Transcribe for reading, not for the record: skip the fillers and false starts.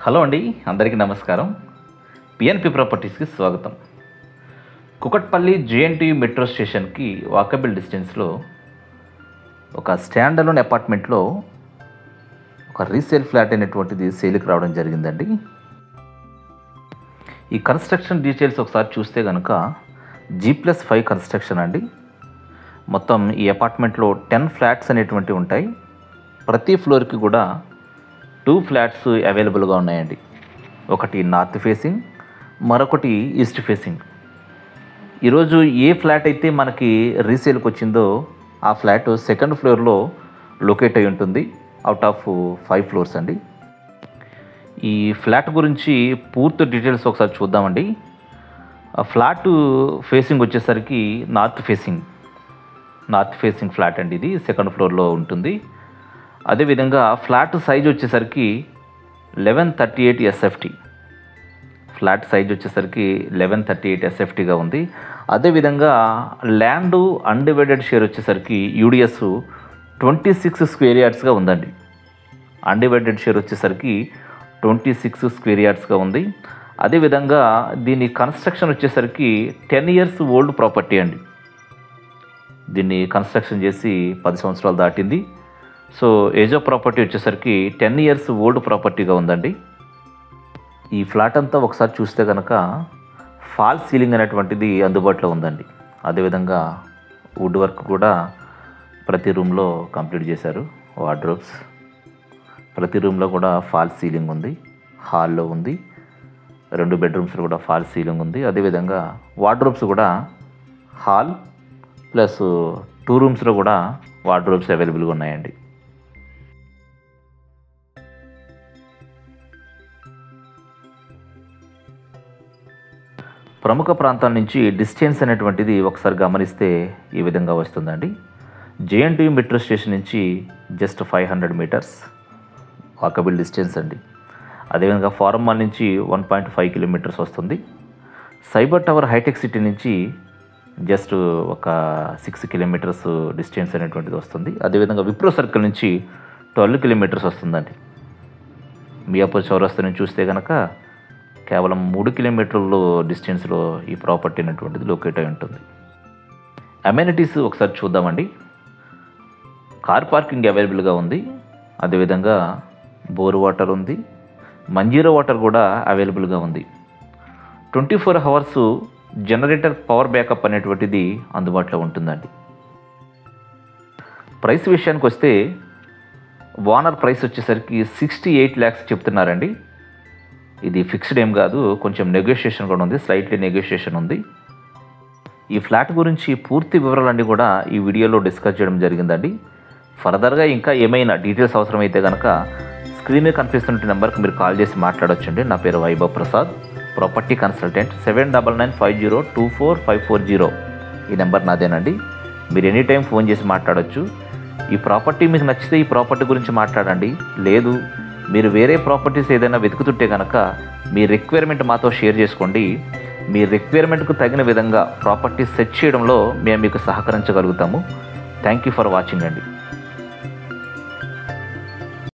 Hello అండి, అందరికీ నమస్కారం. పిఎన్పి ప్రాపర్టీస్కి స్వాగతం. కుకట్పల్లి జేఎన్టీయూ మెట్రో స్టేషన్కి వాకబుల్ డిస్టెన్స్లో ఒక స్టాండ్ అలోన్ అపార్ట్మెంట్లో ఒక రీసేల్ ఫ్లాట్ అనేటువంటిది సేల్కి రావడం జరిగిందండి. ఈ కన్స్ట్రక్షన్ డీటెయిల్స్ ఒకసారి చూస్తే కనుక G+5 కన్స్ట్రక్షన్ అండి. మొత్తం ఈ అపార్ట్మెంట్లో 10 ఫ్లాట్స్ అనేటువంటివి ఉంటాయి. ప్రతి ఫ్లోర్కి కూడా 2 ఫ్లాట్స్ అవైలబుల్గా ఉన్నాయండి. ఒకటి నార్త్ ఫేసింగ్, మరొకటి ఈస్ట్ ఫేసింగ్. ఈరోజు ఏ ఫ్లాట్ అయితే మనకి రీసేల్కి వచ్చిందో ఆ ఫ్లాట్ సెకండ్ ఫ్లోర్లో లొకేట్ అయి ఉంటుంది. అవుట్ ఆఫ్ 5 ఫ్లోర్స్ అండి. ఈ ఫ్లాట్ గురించి పూర్తి డీటెయిల్స్ ఒకసారి చూద్దామండి. ఆ ఫ్లాట్ ఫేసింగ్ వచ్చేసరికి నార్త్ ఫేసింగ్ ఫ్లాట్ అండి. ఇది సెకండ్ ఫ్లోర్లో ఉంటుంది. అదేవిధంగా ఫ్లాట్ సైజ్ వచ్చేసరికి 1138 SFT. ఫ్లాట్ సైజ్ వచ్చేసరికి 1138 SFTగా ఉంది. అదేవిధంగా ల్యాండ్ అన్డివైడెడ్ షేర్ వచ్చేసరికి UDS 26 స్క్వేర్ యార్డ్స్గా ఉందండి. అన్డివైడెడ్ షేర్ వచ్చేసరికి 26 స్క్వేర్ యార్డ్స్గా ఉంది. అదేవిధంగా దీని కన్స్ట్రక్షన్ వచ్చేసరికి 10 ఇయర్స్ ఓల్డ్ ప్రాపర్టీ అండి. దీన్ని కన్స్ట్రక్షన్ చేసి 10 సంవత్సరాలు దాటింది. సో ఏజ్ ఆఫ్ ప్రాపర్టీ వచ్చేసరికి 10 ఇయర్స్ ఓల్డ్ ప్రాపర్టీగా ఉందండి. ఈ ఫ్లాట్ అంతా ఒకసారి చూస్తే కనుక ఫాల్ సీలింగ్ అనేటువంటిది అందుబాటులో ఉందండి. అదేవిధంగా వుడ్ వర్క్ కూడా ప్రతి రూమ్లో కంప్లీట్ చేశారు. వార్డ్రోబ్స్ ప్రతి రూమ్లో కూడా ఫాల్ సీలింగ్ ఉంది. హాల్లో ఉంది. 2 బెడ్రూమ్స్లో కూడా ఫాల్ సీలింగ్ ఉంది. అదేవిధంగా వార్డ్రోబ్స్ కూడా హాల్ ప్లస్ 2 రూమ్స్లో కూడా వార్డ్రోబ్స్ అవైలబుల్గా ఉన్నాయండి. ప్రముఖ ప్రాంతాల నుంచి డిస్టెన్స్ అనేటువంటిది ఒకసారి గమనిస్తే ఈ విధంగా వస్తుందండి. జేఎన్టీయూ మెట్రో స్టేషన్ నుంచి జస్ట్ 500 మీటర్స్ వాకబుల్ డిస్టెన్స్ అండి. అదేవిధంగా ఫారం మాల్ నుంచి 1.5 కిలోమీటర్స్ వస్తుంది. సైబర్ టవర్ హైటెక్ సిటీ నుంచి జస్ట్ ఒక 6 కిలోమీటర్స్ డిస్టెన్స్ అనేటువంటిది వస్తుంది. అదేవిధంగా విప్రో సర్కిల్ నుంచి 12 కిలోమీటర్స్ వస్తుందండి. మియాపూర్ చౌరస్తా నుంచి చూస్తే కనుక కేవలం 3 కిలోమీటర్ల డిస్టెన్స్లో ఈ ప్రాపర్టీ అనేటువంటిది లొకేట్ అయి ఉంటుంది. అమ్యూనిటీస్ ఒకసారి చూద్దామండి. కార్ పార్కింగ్ అవైలబుల్గా ఉంది. అదేవిధంగా బోర్ వాటర్ ఉంది. మంజీరా వాటర్ కూడా అవైలబుల్గా ఉంది. 24 అవర్స్ జనరేటర్ పవర్ బ్యాకప్ అనేటువంటిది అందుబాటులో ఉంటుందండి. ప్రైస్ విషయానికి వస్తే ఓనర్ ప్రైస్ వచ్చేసరికి 68 lakhs చెప్తున్నారండి. ఇది ఫిక్స్డ్ ఏం కాదు, కొంచెం నెగోషియేషన్ కూడా ఉంది, స్లైట్లీ నెగోషియేషన్ ఉంది. ఈ ఫ్లాట్ గురించి పూర్తి వివరాలన్నీ కూడా ఈ వీడియోలో డిస్కస్ చేయడం జరిగిందండి. ఫర్దర్గా ఇంకా ఏమైనా డీటెయిల్స్ అవసరమైతే కనుక స్క్రీన్ మీద కనిపిస్తున్న నెంబర్కి మీరు కాల్ చేసి మాట్లాడొచ్చండి. నా పేరు వైభవ్ ప్రసాద్, ప్రాపర్టీ కన్సల్టెంట్. 7999502450 ఈ నెంబర్ నాదేనండి. మీరు ఎనీ టైం ఫోన్ చేసి మాట్లాడవచ్చు. ఈ ప్రాపర్టీ మీకు నచ్చితే ఈ ప్రాపర్టీ గురించి మాట్లాడండి. లేదు మీరు వేరే ప్రాపర్టీస్ ఏదైనా వెతుకుతుంటే కనుక మీ రిక్వైర్మెంట్ మాతో షేర్ చేసుకోండి. మీ రిక్వైర్మెంట్కు తగిన విధంగా ప్రాపర్టీ సెట్ చేయడంలో మేము మీకు సహకరించగలుగుతాము. థ్యాంక్ యూ ఫర్ వాచింగ్ అండి.